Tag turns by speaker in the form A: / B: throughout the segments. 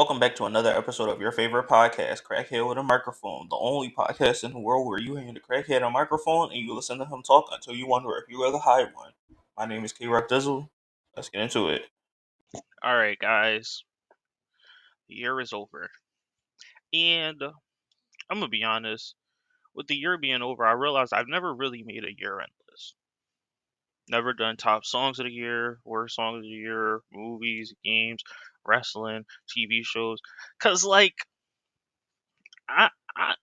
A: Welcome back to another episode of your favorite podcast, Crackhead with a Microphone, the only podcast in the world where you hand the crackhead a microphone and you listen to him talk until you wonder if you are the high one. My name is K-Rock Dizzle. Let's get into it.
B: All right, guys, the year is over. And I'm going to be honest, with the year being over, I realized I've never really made a year end list. Never done top songs of the year, worst songs of the year, movies, games, wrestling, TV shows. Because,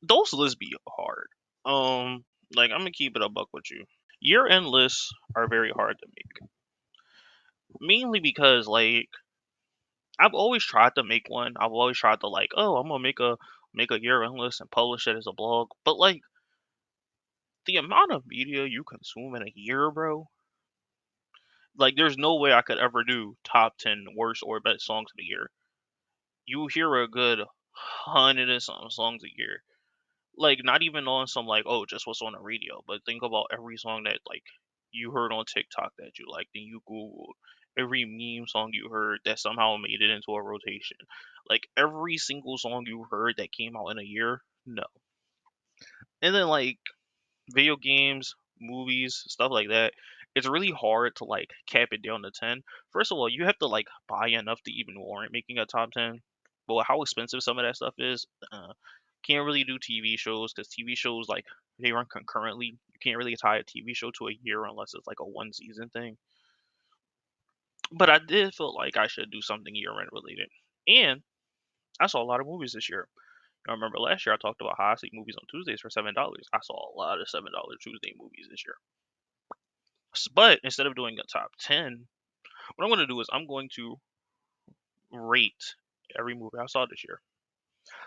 B: those lists be hard. I'm going to keep it a buck with you. Year end lists are very hard to make. Mainly because, I've always tried to make one. I've always tried to I'm gonna make a year end list and publish it as a blog. But the amount of media you consume in a year, bro, there's no way I could ever do top 10 worst or best songs of the year. You hear a good hundred and something songs a year. Not even on some oh, just what's on the radio, but think about every song that you heard on TikTok that you liked and you Googled. Every meme song you heard that somehow made it into a rotation. Every single song you heard that came out in a year, no. And then video games, movies, stuff like that, it's really hard to cap it down to 10. First of all, you have to buy enough to even warrant making a top 10. But with how expensive some of that stuff is, can't really do TV shows because TV shows they run concurrently. You can't really tie a TV show to a year unless it's a one season thing. But I did feel like I should do something year end related. And I saw a lot of movies this year. I remember last year I talked about how I see movies on Tuesdays for $7. I saw a lot of $7 Tuesday movies this year. But instead of doing a top 10, what I'm going to do is I'm going to rate every movie I saw this year.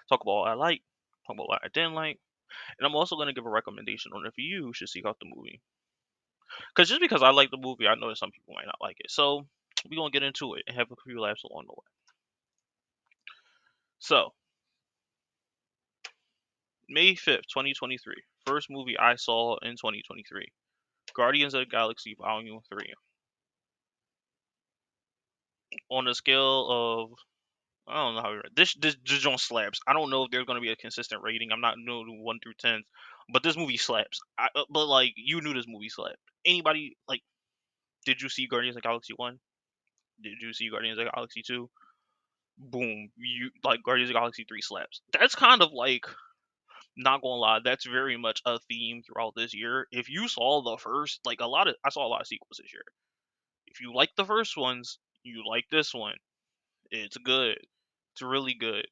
B: Talk about what I like, talk about what I didn't like, and I'm also going to give a recommendation on if you should seek out the movie. Because just because I like the movie, I know that some people might not like it. So we're going to get into it and have a few laughs along the way. So, May 5th, 2023. First movie I saw in 2023. Guardians of the Galaxy Volume 3. On a scale of I don't know how this joint slaps. I don't know if there's gonna be a consistent rating. I'm not doing 1 through 10, but this movie slaps. But you knew this movie slapped. Anybody did you see Guardians of the Galaxy 1? Did you see Guardians of the Galaxy 2? Boom, you Guardians of the Galaxy 3 slaps. That's kind of not gonna lie, that's very much a theme throughout this year. If you saw the first, I saw a lot of sequels this year. If you like the first ones, you like this one. It's good. It's really good.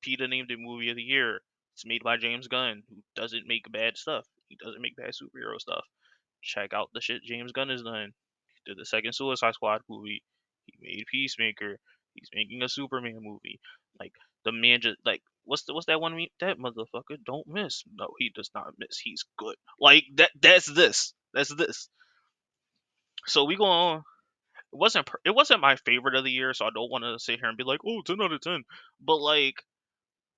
B: PETA named it Movie of the Year. It's made by James Gunn, who doesn't make bad stuff. He doesn't make bad superhero stuff. Check out the shit James Gunn has done. He did the second Suicide Squad movie. He made Peacemaker. He's making a Superman movie. The man just what's that one meme? That motherfucker don't miss. No, he does not miss. He's good. That's this. That's this. So we go on. It wasn't my favorite of the year, so I don't want to sit here and be like, oh, 10 out of 10. But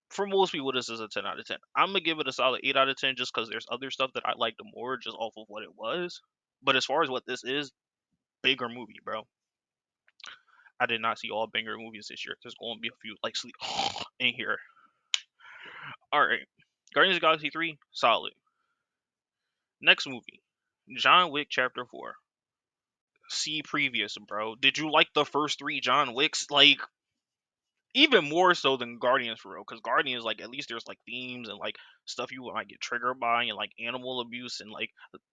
B: for most people, this is a 10 out of 10. I'm gonna give it a solid 8 out of 10 just because there's other stuff that I liked more just off of what it was. But as far as what this is, bigger movie, bro. I did not see all bigger movies this year. There's going to be a few sleep in here. All right, Guardians of the Galaxy 3, solid. Next movie, John Wick Chapter 4. See previous, bro. Did you like the first 3 John Wicks? Even more so than Guardians for real, because Guardians at least there's themes and stuff you might get triggered by and animal abuse and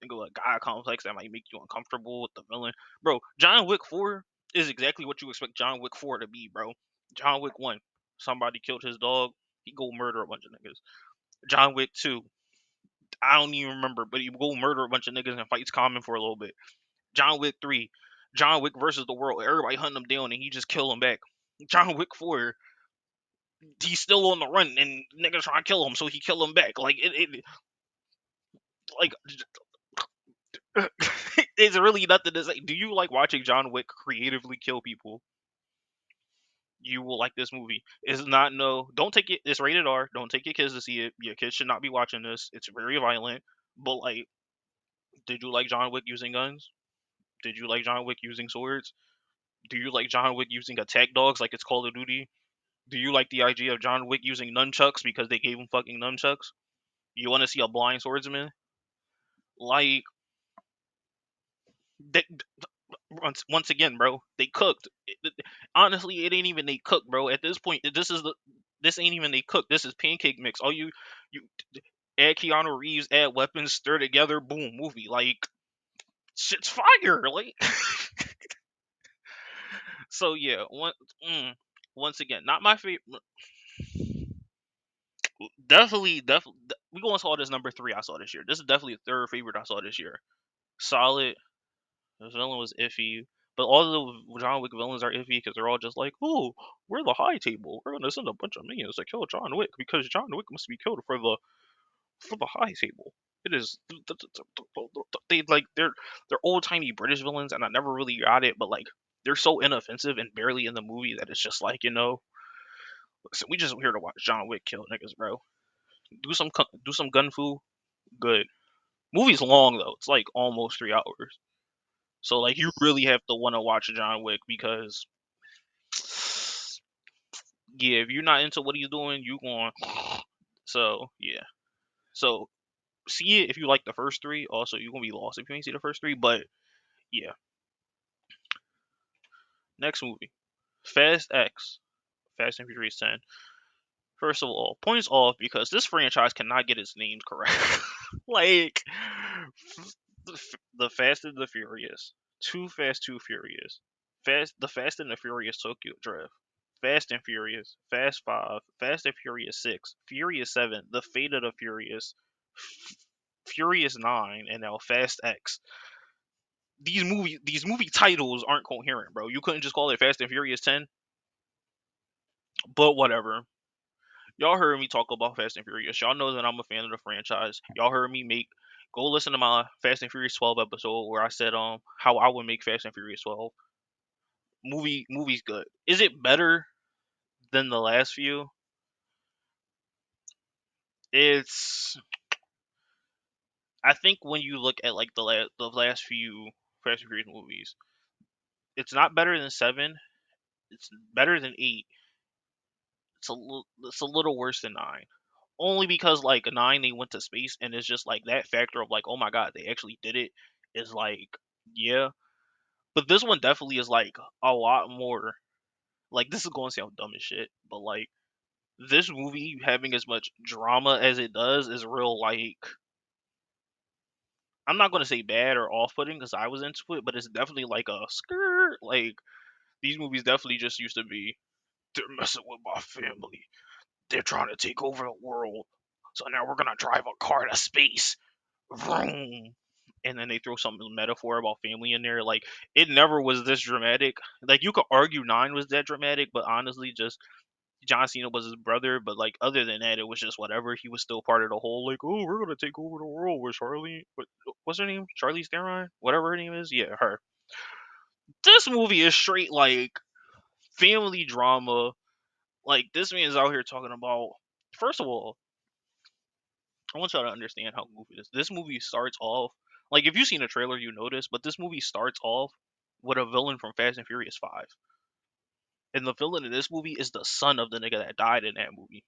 B: God complex that might make you uncomfortable with the villain. Bro, John Wick 4 is exactly what you expect John Wick 4 to be, bro. John Wick 1, somebody killed his dog, he go murder a bunch of niggas. John Wick 2, I don't even remember, but he go murder a bunch of niggas and fights Common for a little bit. John Wick 3, John Wick versus the world, everybody hunting him down and he just kill him back. John Wick 4, he's still on the run and niggas trying to kill him, so he kill him back. Like it's really nothing to say. Do you like watching John Wick creatively kill people? You will like this movie. It's not no. Don't take it. It's rated R. Don't take your kids to see it. Your kids should not be watching this. It's very violent. But did you like John Wick using guns? Did you like John Wick using swords? Do you like John Wick using attack dogs like it's Call of Duty? Do you like the idea of John Wick using nunchucks because they gave him fucking nunchucks? You want to see a blind swordsman? Like, they, once again, bro, they cooked. Honestly, it ain't even they cooked, bro. At this point, this ain't even they cooked. This is pancake mix. All you add Keanu Reeves, add weapons, stir together, boom, movie. Like, shit's fire. Like, so yeah. Once again, not my favorite. Definitely, we going to call this number 3 I saw this year. This is definitely the third favorite I saw this year. Solid. The villain was iffy, but all the John Wick villains are iffy because they're all just like, "Oh, we're the high table. We're gonna send a bunch of minions to kill John Wick because John Wick must be killed for the high table." It is they like they're old timey British villains, and I never really got it, but like they're so inoffensive and barely in the movie that it's just like listen, we just here to watch John Wick kill niggas, bro. Do some gun fu, good. Movie's long though. It's like almost 3 hours. So like you really have to want to watch John Wick because yeah, if you're not into what he's doing, you going. So yeah, so see it if you like the first 3. Also, you're gonna be lost if you ain't see the first 3. But yeah, next movie, Fast X, Fast and Furious 10. First of all, points off because this franchise cannot get its names correct. Like the Fast and the Furious, Too Fast, Too Furious, the Fast and the Furious Tokyo Drift, Fast and Furious, Fast 5, Fast and Furious 6, Furious 7, The Fate of the Furious, Furious 9, and now Fast X. These movie titles aren't coherent, bro. You couldn't just call it Fast and Furious 10, but whatever. Y'all heard me talk about Fast and Furious. Y'all know that I'm a fan of the franchise. Y'all heard me go listen to my Fast and Furious 12 episode where I said how I would make Fast and Furious 12. Movie's good. Is it better than the last few? It's I think when you look at like the last few Fast and Furious movies, it's not better than 7. It's better than 8. It's a little worse than 9. Only because like 9 they went to space and it's just like that factor of like oh my god they actually did it is like yeah. But this one definitely is like a lot more. Like this is going to sound dumb as shit, but like this movie having as much drama as it does is real like I'm not gonna say bad or off-putting because I was into it, but it's definitely like a skirt. Like these movies definitely just used to be. They're messing with my family. They're trying to take over the world. So now we're gonna drive a car to space. Vroom. And then they throw some metaphor about family in there. Like it never was this dramatic. Like you could argue 9 was that dramatic, but honestly, just John Cena was his brother. But like other than that, it was just whatever. He was still part of the whole like, oh, we're gonna take over the world with Charlie. What's her name? Charlize Theron, whatever her name is. Yeah, her. This movie is straight like family drama. Like this man is out here talking about. First of all, I want y'all to understand how goofy it is. This movie starts off like if you've seen a trailer, you notice, but this movie starts off with a villain from Fast and Furious 5. And the villain in this movie is the son of the nigga that died in that movie.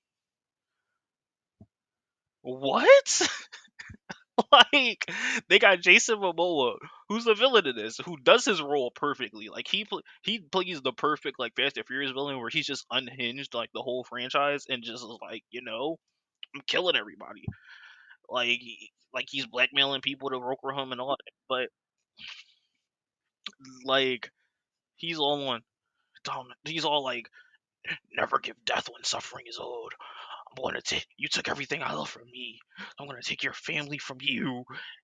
B: What? Like they got Jason Momoa, who's the villain in this, who does his role perfectly. Like he plays the perfect like Fast and Furious villain where he's just unhinged like the whole franchise and just is like I'm killing everybody. Like he's blackmailing people to broker him and all that. But like he's all one. He's all like, never give death when suffering is owed. I'm gonna take you took everything I love from me. I'm gonna take your family from you.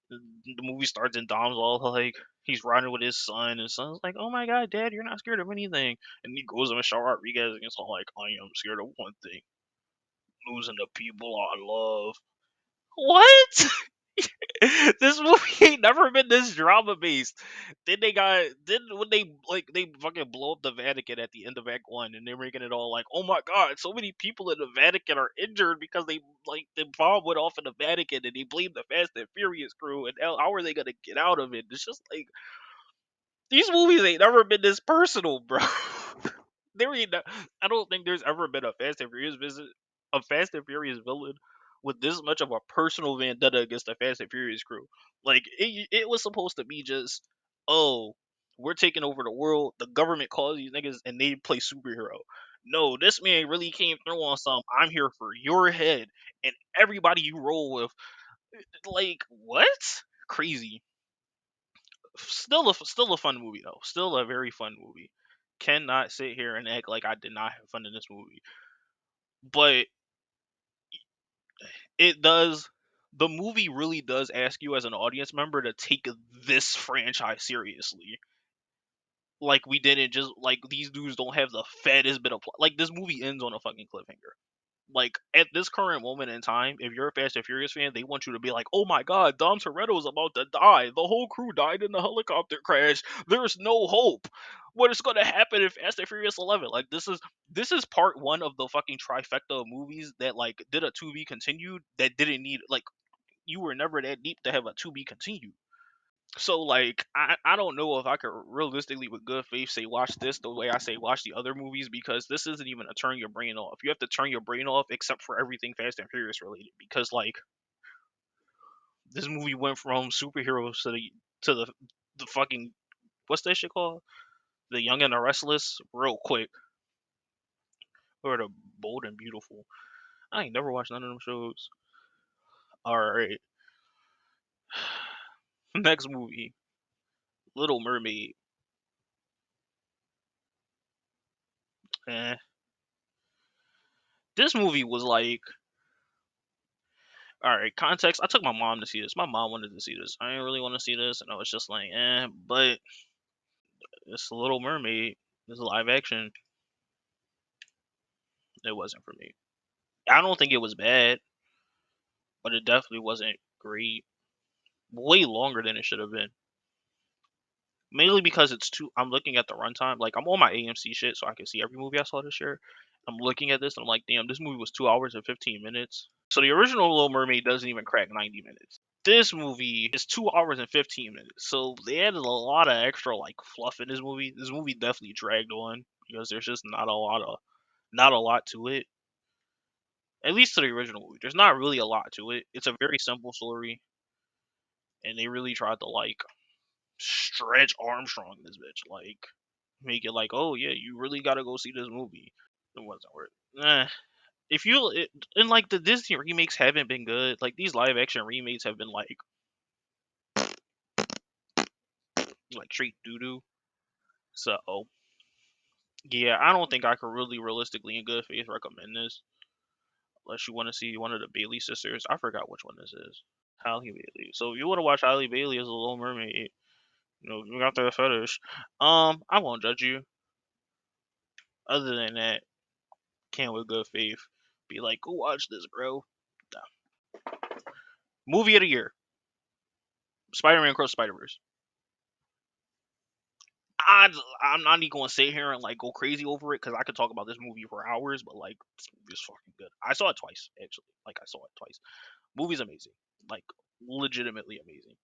B: The movie starts and Dom's all like he's riding with his son, and son's like, "Oh my god, Dad, you're not scared of anything." And he goes to Michelle Rodriguez and it's all like, "I am scared of one thing: losing the people I love." What? This movie ain't never been this drama based. Then when they fucking blow up the Vatican at the end of Act 1 and they're making it all like, oh my god, so many people in the Vatican are injured because they like the bomb went off in the Vatican and they blame the Fast and Furious crew and how are they gonna get out of it? It's just like these movies ain't never been this personal, bro. I don't think there's ever been a Fast and Furious villain with this much of a personal vendetta against the Fast and Furious crew. Like it was supposed to be just, oh, we're taking over the world. The government calls these niggas and they play superhero. No, this man really came through on some. I'm here for your head and everybody you roll with. Like what? Crazy. Still a fun movie though. Still a very fun movie. Cannot sit here and act like I did not have fun in this movie. But it does the movie really does ask you as an audience member to take this franchise seriously. Like we didn't just like these dudes don't have the fattest bit of like this movie ends on a fucking cliffhanger. Like at this current moment in time, if you're a Fast and Furious fan, they want you to be like, "Oh my God, Dom Toretto's about to die. The whole crew died in the helicopter crash. There's no hope. What is going to happen in Fast and Furious 11?" Like this is part one of the fucking trifecta of movies that like did a to be continued that didn't need like you were never that deep to have a to be continued. So like I don't know if I could realistically with good faith say watch this the way I say watch the other movies because this isn't even a turn your brain off. You have to turn your brain off except for everything Fast and Furious related because like this movie went from superheroes to the fucking what's that shit called? The Young and the Restless real quick. Or the Bold and Beautiful. I ain't never watched none of them shows. Alright. Next movie. Little Mermaid. Eh. This movie was like all right, context. I took my mom to see this. My mom wanted to see this. I didn't really want to see this, and I was just like, eh. But it's a Little Mermaid. This live action. It wasn't for me. I don't think it was bad, but it definitely wasn't great. Way longer than it should have been. Mainly because it's too. I'm looking at the runtime. Like I'm on my AMC shit, so I can see every movie I saw this year. I'm looking at this, and I'm like, damn, this movie was 2 hours and 15 minutes. So the original Little Mermaid doesn't even crack 90 minutes. This movie is 2 hours and 15 minutes. So they added a lot of extra like fluff in this movie. This movie definitely dragged on because there's just not a lot to it. At least to the original movie. There's not really a lot to it. It's a very simple story. And they really tried to like stretch Armstrong in this bitch. Like make it like, oh yeah, you really gotta go see this movie. It wasn't worth it. If you and like the Disney remakes haven't been good. Like these live action remakes have been like straight doo doo. So yeah, I don't think I could really realistically in good faith recommend this unless you want to see one of the Bailey sisters. I forgot which one this is. Halle Bailey. So if you want to watch Halle Bailey as a Little Mermaid, you got that fetish. I won't judge you. Other than that, can't with good faith be like, go watch this, bro. Nah. Movie of the year: Spider-Man Across Spider-Verse. I I'm not even gonna sit here and like go crazy over it because I could talk about this movie for hours, but like this movie is fucking good. I saw it twice actually. Like I saw it twice. Movie's amazing. Like legitimately amazing.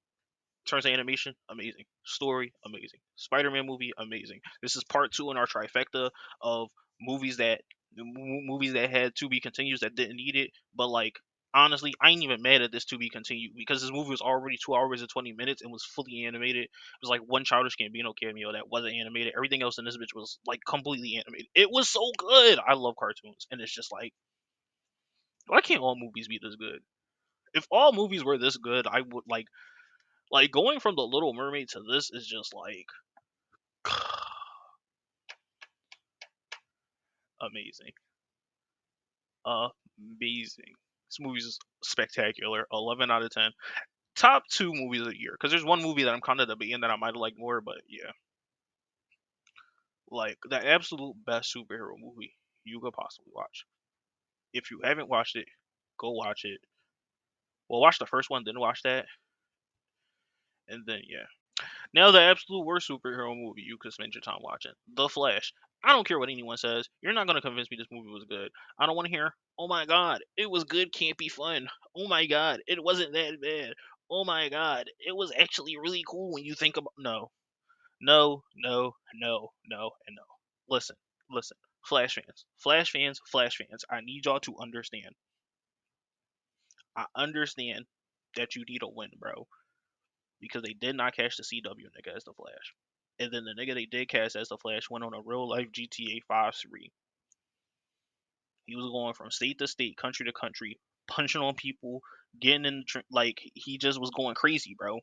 B: Terms of animation, amazing. Story, amazing. Spider-Man movie, amazing. This is part two in our trifecta of movies that movies that had to be continues that didn't need it. But like honestly, I ain't even mad at this to be continued because this movie was already 2 hours and 20 minutes and was fully animated. It was like one Childish Gambino cameo that wasn't animated. Everything else in this bitch was like completely animated. It was so good. I love cartoons, and it's just like why can't all movies be this good? If all movies were this good, I would like going from the Little Mermaid to this is just like amazing, amazing. This movie's spectacular. 11 out of 10. Top two movies of the year. Because there's one movie that I'm kind of debating that I might have liked more, but yeah, like the absolute best superhero movie you could possibly watch. If you haven't watched it, go watch it. Well, watch the first one, then watch that, and then yeah. Now, the absolute worst superhero movie you could spend your time watching: The Flash. I don't care what anyone says. You're not gonna convince me this movie was good. I don't want to hear. Oh my god, it was good, campy fun. Oh my god, it wasn't that bad. Oh my god, it was actually really cool when you think about. No, no, no, no, no, and no. Listen. listen, Flash fans, Flash fans, Flash fans. I need y'all to understand. I understand that you need a win, bro, because they did not catch the CW nigga as the Flash, and then the nigga they did cast as the Flash went on a real life GTA 5 spree. He was going from state to state, country to country, punching on people, getting in like he just was going crazy, bro.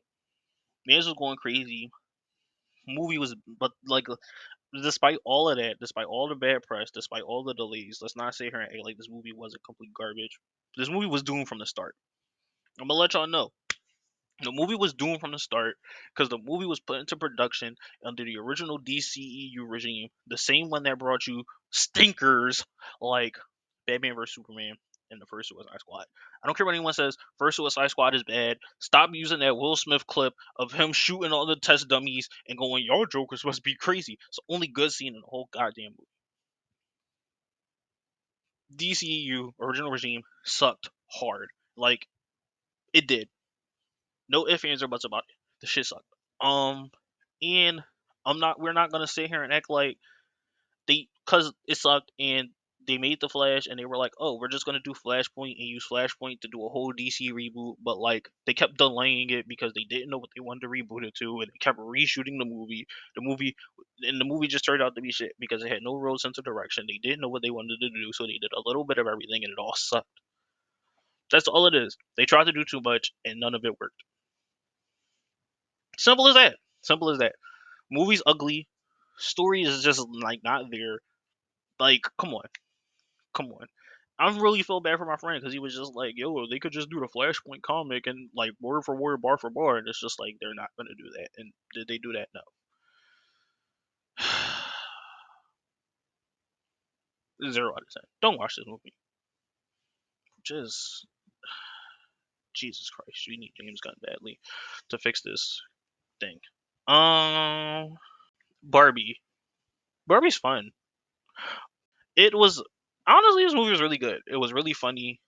B: Man was going crazy. Movie was, but like, despite all of that, despite all the bad press, despite all the delays, let's not sit here and act like this movie wasn't complete garbage. This movie was doomed from the start. I'm gonna let y'all know. The movie was doomed from the start because the movie was put into production under the original DCEU regime, the same one that brought you stinkers like Batman vs Superman and the first Suicide Squad. I don't care what anyone says. First Suicide Squad is bad. Stop using that Will Smith clip of him shooting all the test dummies and going, "Y'all Jokers must be crazy." It's the only good scene in the whole goddamn movie. DCEU original regime sucked hard. Like it did. No ifs, ands, or buts about it. The shit sucked. And we're not gonna sit here and act like cause it sucked and they made the Flash and they were like, oh, we're just gonna do Flashpoint and use Flashpoint to do a whole DC reboot, but like they kept delaying it because they didn't know what they wanted to reboot it to, and they kept reshooting the movie. The movie just turned out to be shit because it had no real sense of direction. They didn't know what they wanted to do, so they did a little bit of everything and it all sucked. That's all it is. They tried to do too much and none of it worked. Simple as that. Simple as that. Movie's ugly. Story is just like not there. Like, come on, come on. I really feel bad for my friend because he was just like, "Yo, they could just do the Flashpoint comic and like word for word, bar for bar," and it's just like they're not gonna do that. And did they do that? No. Zero out of 10. Don't watch this movie. Just Jesus Christ, you need James Gunn badly to fix this thing. Um, Barbie. Barbie's fun. It was honestly, this movie was really good. It was really funny.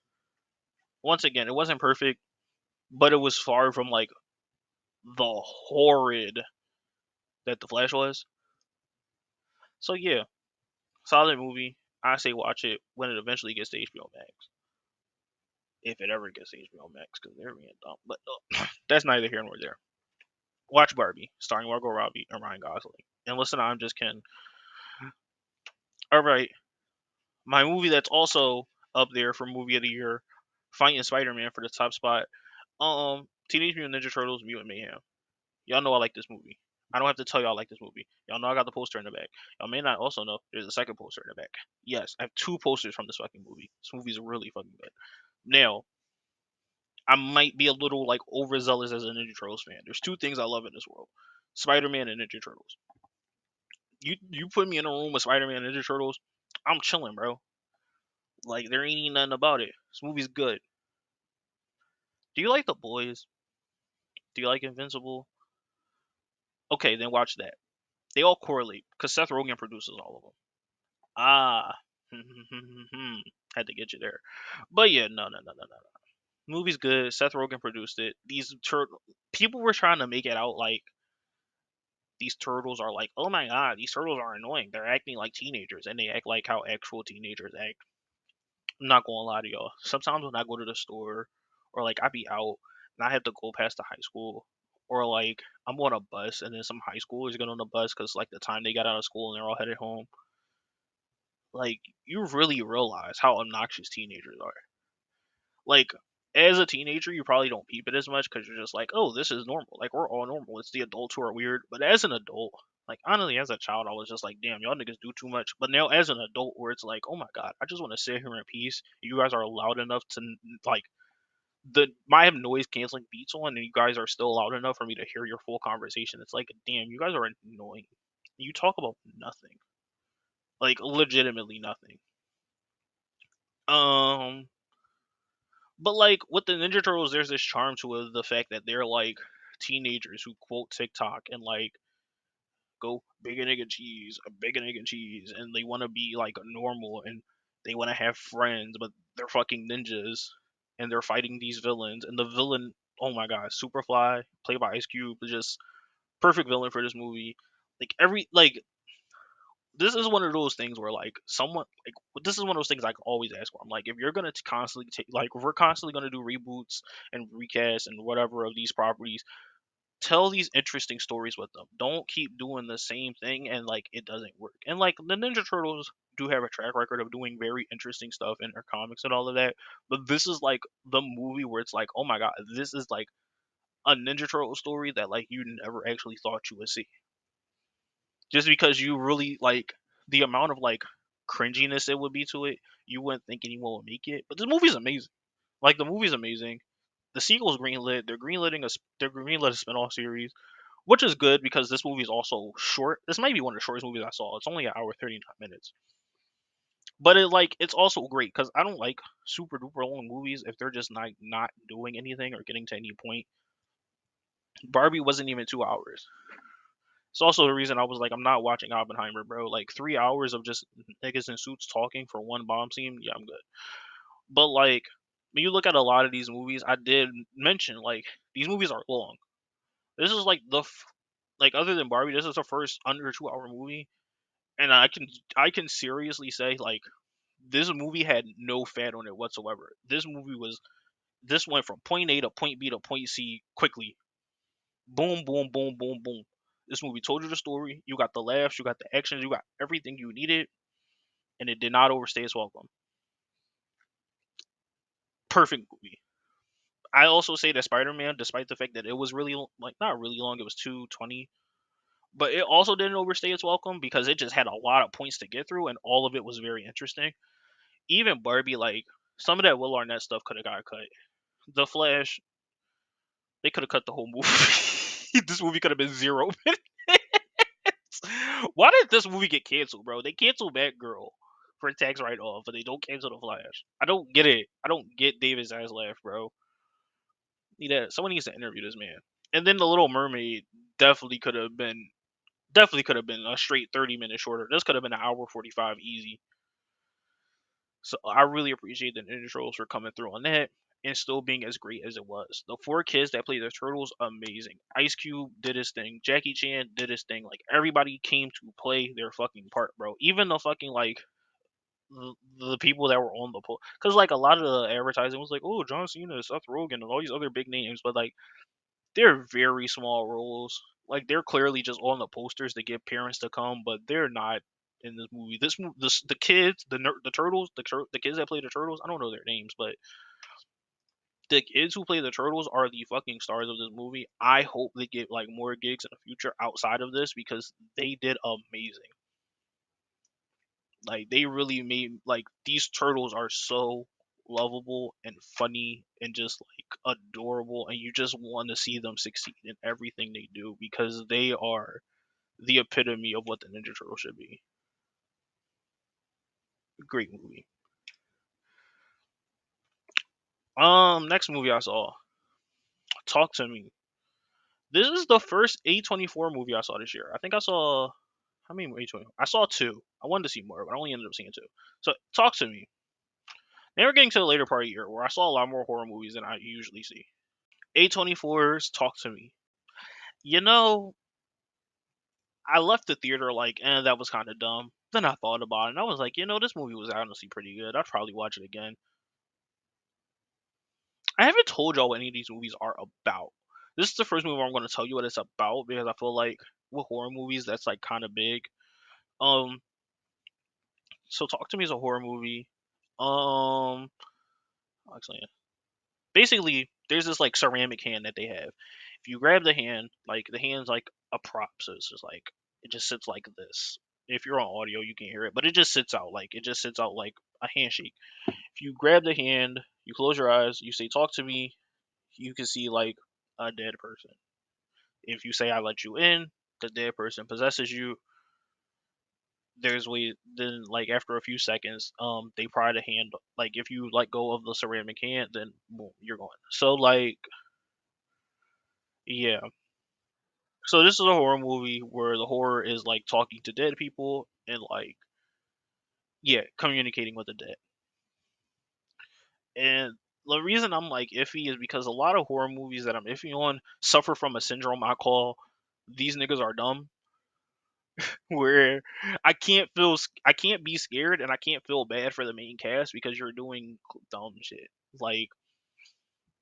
B: Once again, it wasn't perfect, but it was far from like the horrid that the Flash was. So yeah, solid movie. I say watch it when it eventually gets to HBO Max, if it ever gets to HBO Max, because they're being dumb. But that's neither here nor there. Watch Barbie, starring Margot Robbie and Ryan Gosling, and listen to I'm Just Ken. All right, my movie that's also up there for movie of the year, fighting Spider-Man for the top spot. Teenage Mutant Ninja Turtles: Mutant Mayhem. Y'all know I like this movie. I don't have to tell y'all I like this movie. Y'all know I got the poster in the back. Y'all may not also know there's a second poster in the back. Yes, I have two posters from this fucking movie. This movie's really fucking good. Now, I might be a little like overzealous as a Ninja Turtles fan. There's two things I love in this world: Spider-Man and Ninja Turtles. You put me in a room with Spider-Man and Ninja Turtles, I'm chilling, bro. Like there ain't even nothing about it. This movie's good. Do you like The Boys? Do you like Invincible? Okay, then watch that. They all correlate because Seth Rogen produces all of them. Ah, had to get you there. But yeah, no. Movie's good. Seth Rogen produced it. These people were trying to make it out like these turtles are like, oh my god, these turtles are annoying. They're acting like teenagers, and they act like how actual teenagers act. I'm not gonna lie to y'all. Sometimes when I go to the store, or like I be out and I have to go past the high school, or like I'm on a bus and then some high schoolers get on the bus because like the time they got out of school and they're all headed home. Like you really realize how obnoxious teenagers are. Like as a teenager, you probably don't peep it as much because you're just like, oh, this is normal. Like we're all normal. It's the adults who are weird. But as an adult, like honestly, as a child, I was just like, damn, y'all niggas do too much. But now as an adult, where it's like, oh my god, I just want to sit here in peace. You guys are loud enough to like I have noise canceling beats on, and you guys are still loud enough for me to hear your full conversation. It's like, damn, you guys are annoying. You talk about nothing, like legitimately nothing. Um, But like with the Ninja Turtles, there's this charm to it, the fact that they're like teenagers who quote TikTok and like go bacon egg and cheese, bacon egg and cheese, and they want to be like normal and they want to have friends, but they're fucking ninjas and they're fighting these villains. And the villain, oh my god, Superfly, played by Ice Cube, is just perfect villain for this movie. Like every like this is one of those things where like someone like this is one of those things I can always ask for. I'm like, if you're gonna constantly take like if we're constantly gonna do reboots and recasts and whatever of these properties, tell these interesting stories with them. Don't keep doing the same thing and like it doesn't work. And like the Ninja Turtles do have a track record of doing very interesting stuff in their comics and all of that. But this is like the movie where it's like, oh my god, this is like a Ninja Turtle story that like you never actually thought you would see. Just because you really like the amount of like cringiness it would be to it, you wouldn't think anyone would make it. But this movie's amazing. Like the movie's amazing. The sequel's greenlit. They're greenlit a spin-off series, which is good because this movie is also short. This might be one of the shortest movies I saw. It's only an hour 39 minutes, but it's also great because I don't like super duper long movies if they're just not doing anything or getting to any point. Barbie wasn't even 2 hours. It's also the reason I was like, I'm not watching Oppenheimer, bro. Like 3 hours of just niggas in suits talking for one bomb scene. Yeah, I'm good. But like when you look at a lot of these movies, I did mention like these movies are long. This is like like other than Barbie, this is the first under 2 hour movie, and I can seriously say like this movie had no fat on it whatsoever. This went from point A to point B to point C quickly. Boom, boom, boom, boom, boom. This movie told you the story. You got the laughs, you got the actions, you got everything you needed, and it did not overstay its welcome. Perfect movie. I also say that Spider Man, despite the fact that it was really like not really long, it was 220, but it also didn't overstay its welcome because it just had a lot of points to get through, and all of it was very interesting. Even Barbie, like some of that Will Arnett stuff could have got cut. The Flash, they could have cut the whole movie. This movie could have been 0 minutes. Why did this movie get canceled, bro? They canceled Batgirl for tax write off, but they don't cancel the Flash. I don't get it. I don't get David Zaslav, bro. Someone needs to interview this man. And then the Little Mermaid definitely could have been a straight 30 minutes shorter. This could have been an hour 45 easy. So I really appreciate the Ninja Turtles for coming through on that and still being as great as it was. The four kids that played the turtles, amazing. Ice Cube did his thing. Jackie Chan did his thing. Like everybody came to play their fucking part, bro. Even the fucking like the people that were on the poll, because like a lot of the advertising was like, oh, John Cena, Seth Rogen, and all these other big names, but like they're very small roles. Like they're clearly just on the posters to get parents to come, but they're not in this movie. The kids, the turtles, the kids that play the turtles. I don't know their names, but the kids who play the turtles are the fucking stars of this movie. I hope they get like more gigs in the future outside of this because they did amazing. Like they really made like these turtles are so lovable and funny and just like adorable, and you just want to see them succeed in everything they do because they are the epitome of what the Ninja Turtle should be. Great movie. Next movie I saw, Talk to Me. This is the first A24 movie I saw this year. I think I saw how many A24? I saw two. I wanted to see more, but I only ended up seeing two. So Talk to Me. Now we're getting to the later part of the year where I saw a lot more horror movies than I usually see. A24's Talk to Me. You know, I left the theater like, that was kind of dumb. Then I thought about it, and I was like, this movie was honestly pretty good. I'd probably watch it again. I haven't told y'all what any of these movies are about. This is the first movie where I'm going to tell you what it's about because I feel like with horror movies, that's like kind of big. Um, so Talk to Me is a horror movie. Um, actually, basically, there's this like ceramic hand that they have. If you grab the hand, like the hand's like a prop, so it's just like it just sits like this. If you're on audio, you can hear it, but it just sits out like a handshake. If you grab the hand, you close your eyes, you say "Talk to me," you can see like a dead person. If you say "I let you in," the dead person possesses you. There's way then like after a few seconds, they pry the hand like if you let go of the ceramic hand, then boom, you're gone. So like yeah. So this is a horror movie where the horror is like talking to dead people and like yeah, communicating with the dead. And the reason I'm like iffy is because a lot of horror movies that I'm iffy on suffer from a syndrome I call these niggas are dumb. where I can't be scared and I can't feel bad for the main cast because you're doing dumb shit. Like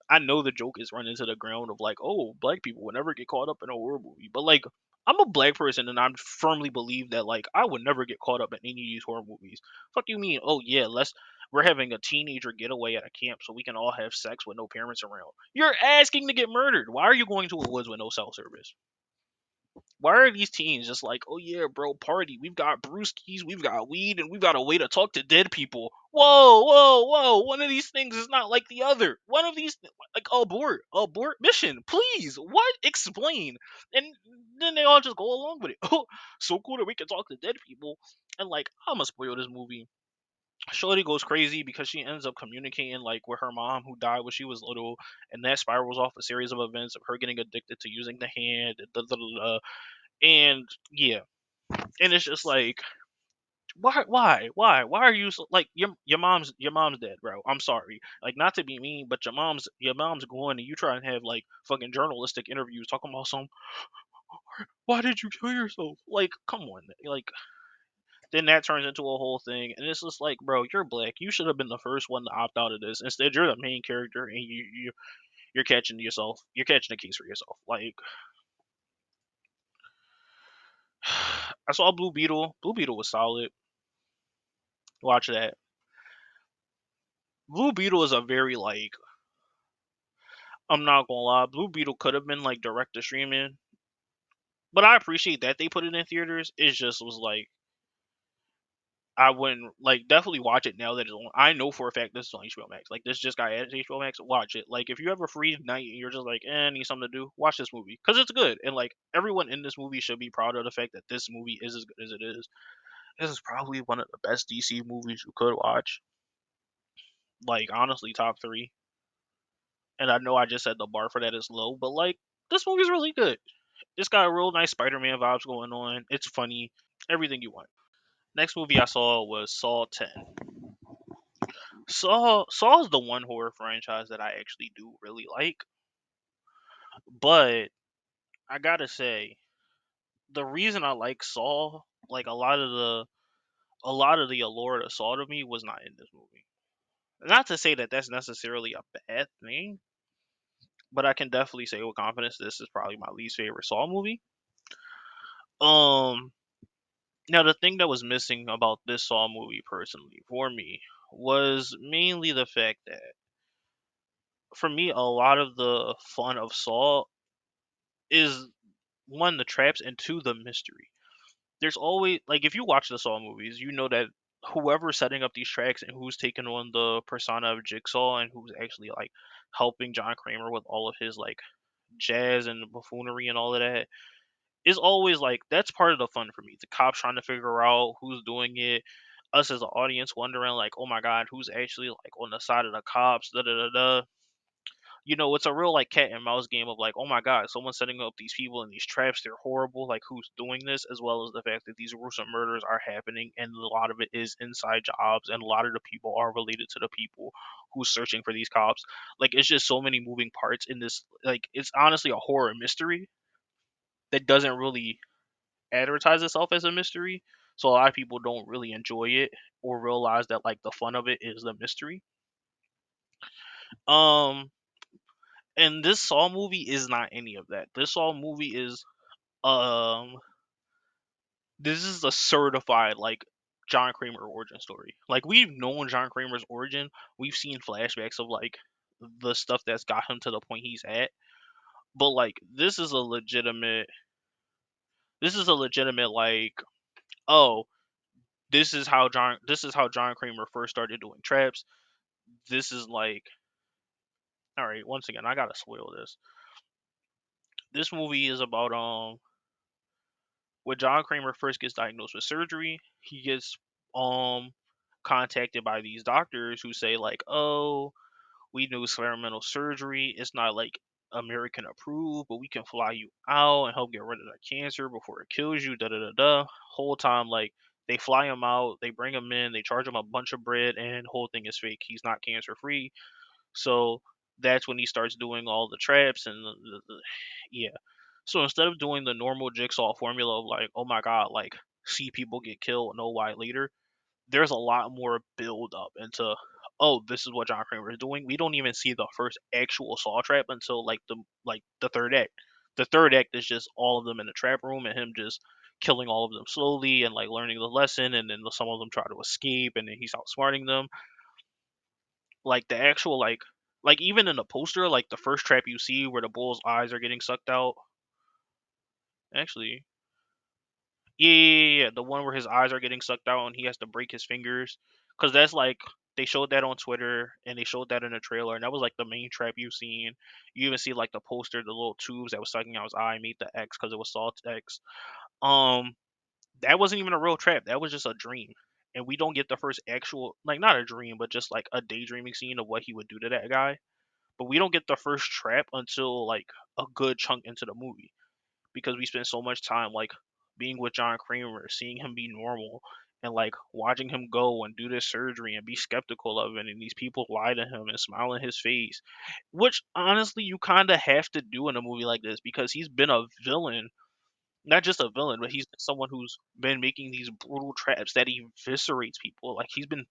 B: I know the joke is run into the ground of like, oh, black people would never get caught up in a horror movie, but like I'm a black person and I firmly believe that like I would never get caught up in any of these horror movies. Fuck you mean? Oh yeah, we're having a teenager getaway at a camp so we can all have sex with no parents around. You're asking to get murdered. Why are you going to a woods with no cell service? Why are these teens just like, oh yeah, bro, party? We've got brewskis, we've got weed, and we've got a way to talk to dead people. Whoa, whoa, whoa! One of these things is not like the other. One of these, like, abort mission, please. What? Explain. And then they all just go along with it. Oh, so cool that we can talk to dead people. And like, I'm gonna spoil this movie. Shorty goes crazy because she ends up communicating like with her mom who died when she was little, and that spirals off a series of events of her getting addicted to using the hand. And yeah, and it's just like why are you so, like your mom's dead, bro. I'm sorry, like not to be mean, but your mom's going and you try and have like fucking journalistic interviews talking about some why did you kill yourself, like come on, like then that turns into a whole thing and it's just like bro, you're black, you should have been the first one to opt out of this. Instead you're the main character and you're catching a case for yourself. Like I saw Blue Beetle was solid. Watch that. Blue Beetle is a very like I'm not gonna lie, Blue Beetle could have been like direct to streaming, but I appreciate that they put it in theaters. It just was like I wouldn't like definitely watch it now that it's on. I know for a fact this is on HBO Max. Like this just got added to HBO Max. Watch it. Like if you have a free night and you're just like, I need something to do, watch this movie because it's good. And like everyone in this movie should be proud of the fact that this movie is as good as it is. This is probably one of the best DC movies you could watch. Like honestly, top three. And I know I just said the bar for that is low, but like this movie's really good. It's got a real nice Spider-Man vibes going on. It's funny, everything you want. Next movie I saw was Saw 10. Saw is the one horror franchise that I actually do really like, but I gotta say the reason I like Saw, like a lot of the allure of Saw to me was not in this movie. Not to say that that's necessarily a bad thing, but I can definitely say with confidence this is probably my least favorite Saw movie. Um, Now, the thing that was missing about this Saw movie, personally, for me, was mainly the fact that, for me, a lot of the fun of Saw is one, the traps, and two, the mystery. There's always, like, if you watch the Saw movies, you know that whoever's setting up these tracks and who's taking on the persona of Jigsaw and who's actually, like, helping John Kramer with all of his, like, jazz and buffoonery and all of that is always like that's part of the fun for me. The cops trying to figure out who's doing it, us as an audience wondering like, oh my god, who's actually like on the side of the cops, da da da da. It's a real like cat and mouse game of like, oh my god, someone's setting up these people in these traps, they're horrible, like who's doing this, as well as the fact that these gruesome murders are happening and a lot of it is inside jobs and a lot of the people are related to the people who's searching for these cops. Like it's just so many moving parts in this, like it's honestly a horror mystery that doesn't really advertise itself as a mystery, so a lot of people don't really enjoy it or realize that like the fun of it is the mystery. Um, and this Saw movie is not any of that. This Saw movie is um, this is a certified like John Kramer origin story. Like we've known John Kramer's origin, we've seen flashbacks of like the stuff that's got him to the point he's at, but like this is a legitimate like, oh, this is how John Kramer first started doing traps. This is like, all right, once again, I gotta spoil this. This movie is about when John Kramer first gets diagnosed with surgery, he gets um contacted by these doctors who say like, oh, we do experimental surgery. It's not like American approved, but we can fly you out and help get rid of the cancer before it kills you. Da da da da. Whole time like they fly him out, they bring him in, they charge him a bunch of bread, and whole thing is fake. He's not cancer free. So that's when he starts doing all the traps and yeah. So instead of doing the normal Jigsaw formula of like, oh my god, like see people get killed, know why later, there's a lot more build up into, oh, this is what John Kramer is doing. We don't even see the first actual saw trap until like the third act. The third act is just all of them in the trap room and him just killing all of them slowly and like learning the lesson, and then some of them try to escape and then he's outsmarting them. Like the actual like even in the poster, like the first trap you see where the bull's eyes are getting sucked out. Actually, yeah, the one where his eyes are getting sucked out and he has to break his fingers. Cause that's like they showed that on Twitter and they showed that in the trailer, and that was like the main trap you've seen. You even see like the poster, the little tubes that was sucking out his eye made the X because it was Salt X. Um, that wasn't even a real trap. That was just a dream, and we don't get the first actual, like, not a dream, but just like a daydreaming scene of what he would do to that guy. But we don't get the first trap until like a good chunk into the movie, because we spend so much time like being with John Kramer, seeing him be normal, and like watching him go and do this surgery and be skeptical of it, and these people lie to him and smile in his face, which honestly you kind of have to do in a movie like this because he's been a villain, not just a villain, but he's someone who's been making these brutal traps that eviscerates people. Like he's been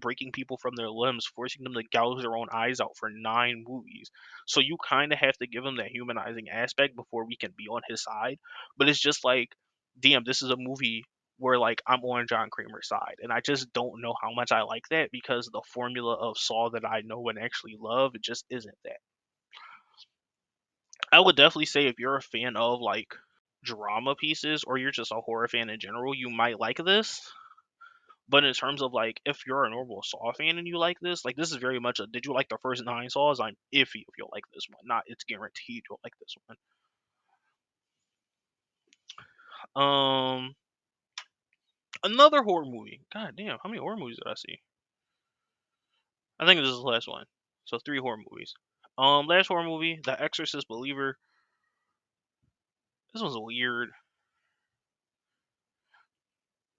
B: breaking people from their limbs, forcing them to gouge their own eyes out for 9 movies. So you kind of have to give him that humanizing aspect before we can be on his side. But it's just like, damn, this is a movie where like I'm on John Kramer's side, and I just don't know how much I like that because the formula of Saw that I know and actually love, it just isn't that. I would definitely say if you're a fan of like drama pieces or you're just a horror fan in general, you might like this. But in terms of like if you're a normal Saw fan and you like this is very much a did you like the first 9 Saws? I'm iffy if you'll like this one. Not it's guaranteed you'll like this one. Um Another horror movie. God damn, how many horror movies did I see? I think this is the last one. So 3 horror movies. Last horror movie, The Exorcist Believer. This one's weird.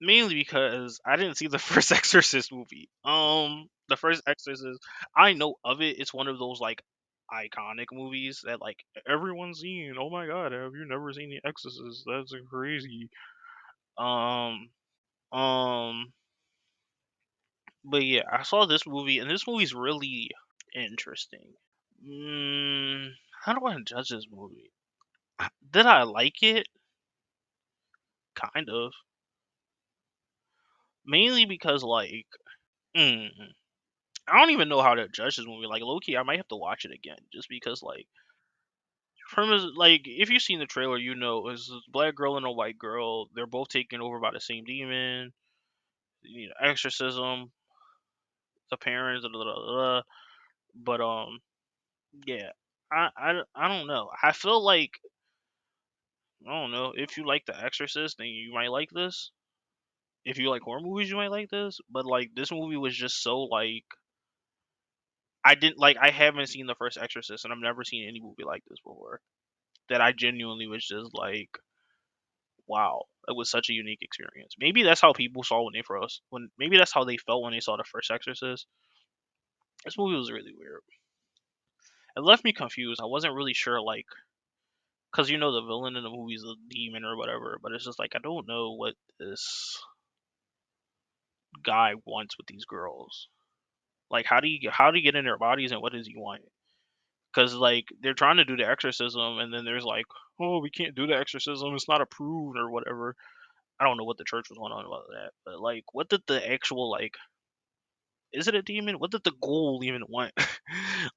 B: Mainly because I didn't see the first Exorcist movie. The first Exorcist, I know of it. It's one of those like iconic movies that like everyone's seen. Oh my god, have you never seen The Exorcist? That's crazy. Um, um, but yeah, I saw this movie, and this movie's really interesting. How do I judge this movie? Did I like it? Kind of. Mainly because like. mm, I don't even know how to judge this movie. Like low key, I might have to watch it again just because like from his like if you've seen the trailer, you know it's this black girl and a white girl. They're both taken over by the same demon. You know, exorcism, the parents, blah, blah, blah. But yeah, I don't know. I feel like I don't know if you like The Exorcist, then you might like this. If you like horror movies, you might like this. But like this movie was just so like I didn't like I haven't seen the first Exorcist, and I've never seen any movie like this before. That I genuinely was just like, wow, it was such a unique experience. Maybe that's how people saw when maybe that's how they felt when they saw the first Exorcist. This movie was really weird. It left me confused. I wasn't really sure, like, because you know the villain in the movie is a demon or whatever, but it's just like I don't know what this guy wants with these girls. Like, how do you get in their bodies and what does he want? Because like they're trying to do the exorcism, and then there's like, oh, we can't do the exorcism. It's not approved or whatever. I don't know what the church was going on about that, but like, what did the actual like? Is it a demon? What did the ghoul even want?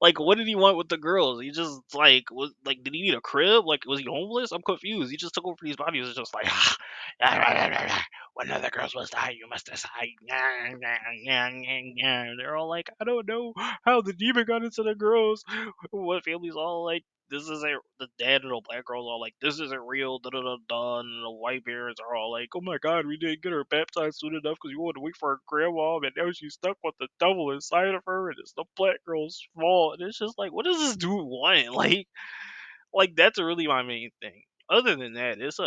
B: Like, what did he want with the girls? He just like was like, did he need a crib? Like, was he homeless? I'm confused. He just took over these bodies. It's just like, when the girls must die, you must decide. They're all like, I don't know how the demon got into the girls. One family's all like, this isn't the dad and the black girls all like, this isn't real. Da da da da. And the white parents are all like, oh my god, we didn't get her baptized soon enough because we wanted to wait for her grandma, and now she's stuck with the devil inside of her, and it's the black girl's fault. And it's just like, what does this dude want? Like that's really my main thing. Other than that, it's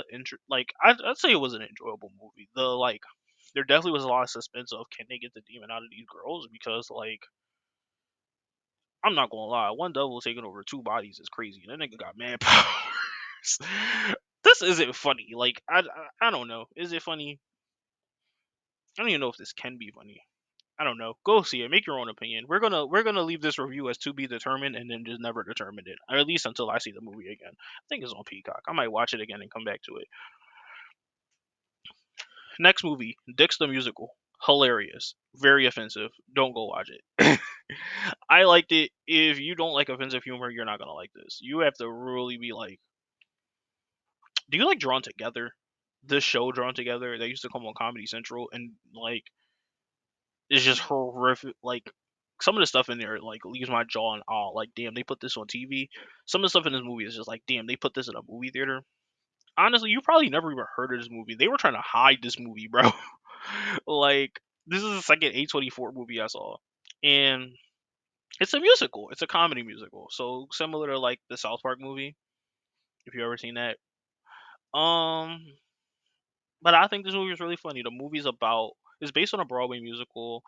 B: like I'd say it was an enjoyable movie. The like, there definitely was a lot of suspense of can they get the demon out of these girls because like I'm not gonna lie, one devil taking over 2 bodies is crazy. That nigga got mad power. This isn't funny. Like I don't know. Is it funny? I don't even know if this can be funny. I don't know. Go see it. Make your own opinion. We're gonna leave this review as to be determined, and then just never determine it. Or at least until I see the movie again. I think it's on Peacock. I might watch it again and come back to it. Next movie, Dix the Musical. Hilarious. Very offensive. Don't go watch it. I liked it. If you don't like offensive humor, you're not gonna like this. You have to really be like, do you like Drawn Together? This show Drawn Together that used to come on Comedy Central, and like it's just horrific. Like some of the stuff in there like leaves my jaw in awe. Like damn, they put this on TV. Some of the stuff in this movie is just like damn, they put this in a movie theater. Honestly, you probably never even heard of this movie. They were trying to hide this movie, bro. Like this is the second A24 movie I saw, and it's a musical. It's a comedy musical, so similar to like the South Park movie, if you ever seen that. Um, but I think this movie is really funny. The movie's about it's based on a Broadway musical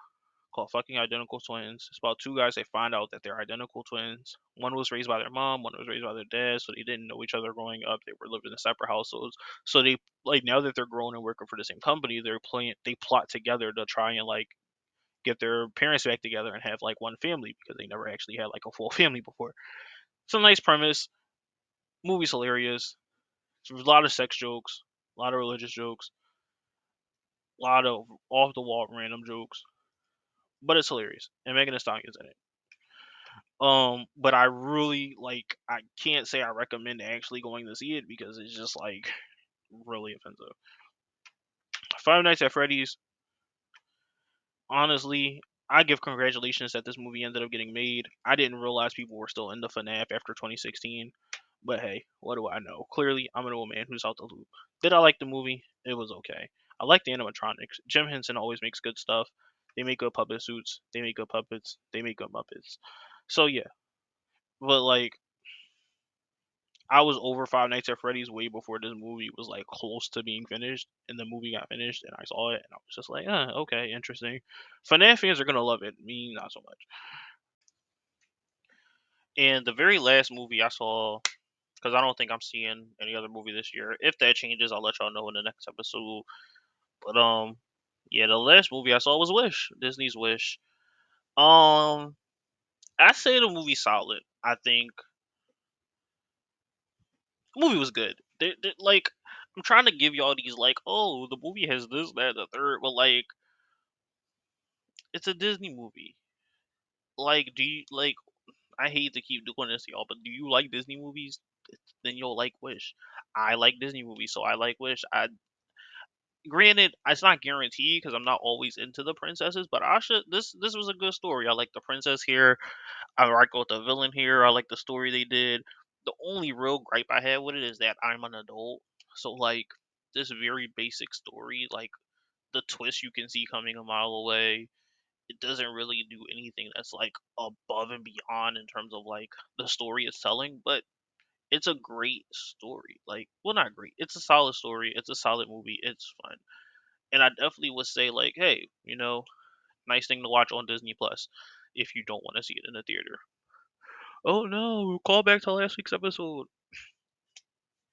B: called Fucking Identical Twins. It's about two guys. They find out that they're identical twins. One was raised by their mom, one was raised by their dad, so they didn't know each other growing up. They were living in separate households. So they like now that they're grown and working for the same company, they plot together to try and like get their parents back together and have like one family because they never actually had like a full family before. It's a nice premise. Movie's hilarious. There's a lot of sex jokes, a lot of religious jokes, a lot of off the wall random jokes, but it's hilarious. And Megan Thee Stallion's in it. But I really like. I can't say I recommend actually going to see it because it's just like really offensive. Five Nights at Freddy's. Honestly, I give congratulations that this movie ended up getting made. I didn't realize people were still into FNAF after 2016. But hey, what do I know? Clearly, I'm an old man who's out the loop. Did I like the movie? It was okay. I like the animatronics. Jim Henson always makes good stuff. They make good puppet suits. They make good puppets. They make good Muppets. So yeah, but like I was over Five Nights at Freddy's way before this movie was like close to being finished, and the movie got finished, and I saw it, and I was just like, okay, interesting. FNAF fans are gonna love it. Me, not so much. And the very last movie I saw, because I don't think I'm seeing any other movie this year. If that changes, I'll let y'all know in the next episode. But yeah, the last movie I saw was Wish, Disney's Wish. Um, I say the movie's solid. I think the movie was good. Like, I'm trying to give y'all these like, oh, the movie has this, that, the third, but like, it's a Disney movie. Like, do you like? I hate to keep doing this, y'all, but do you like Disney movies? Then you'll like Wish. I like Disney movies, so I like Wish. I granted, it's not guaranteed because I'm not always into the princesses, but I should. This was a good story. I like the princess here. I like with the villain here. I like the story they did. The only real gripe I had with it is that I'm an adult, so like this very basic story, like the twist you can see coming a mile away. It doesn't really do anything that's like above and beyond in terms of like the story it's telling, but it's a great story. Like, well, not great. It's a solid story. It's a solid movie. It's fun, and I definitely would say like, hey, nice thing to watch on Disney Plus if you don't want to see it in the theater. Oh no, call back to last week's episode.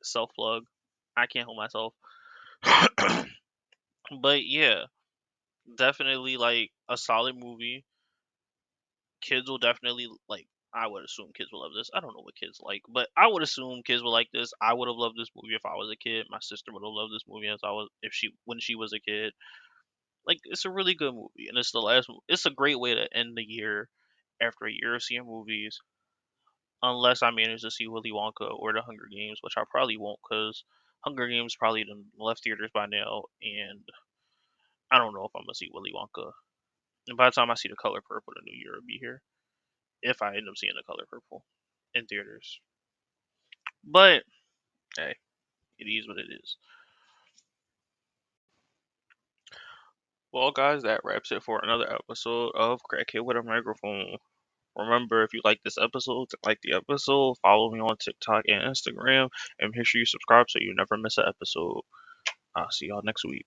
B: Self plug. I can't hold myself. But yeah, definitely like a solid movie. Kids will definitely like. I would assume kids will love this. I don't know what kids like, but I would assume kids will like this. I would have loved this movie if I was a kid. My sister would have loved this movie as I was if she when she was a kid. Like it's a really good movie, and it's the last. It's a great way to end the year after a year of seeing movies. Unless I manage to see Willy Wonka or The Hunger Games, which I probably won't, because Hunger Games probably done left theaters by now, and I don't know if I'm gonna see Willy Wonka. And by the time I see The Color Purple, the new year will be here. If I end up seeing The Color Purple in theaters, but hey, it is what it is. Well, guys, that wraps it for another episode of Crackhead with a Microphone. Remember, if you like this episode, to like the episode, follow me on TikTok and Instagram, and make sure you subscribe so you never miss an episode. I'll see y'all next week.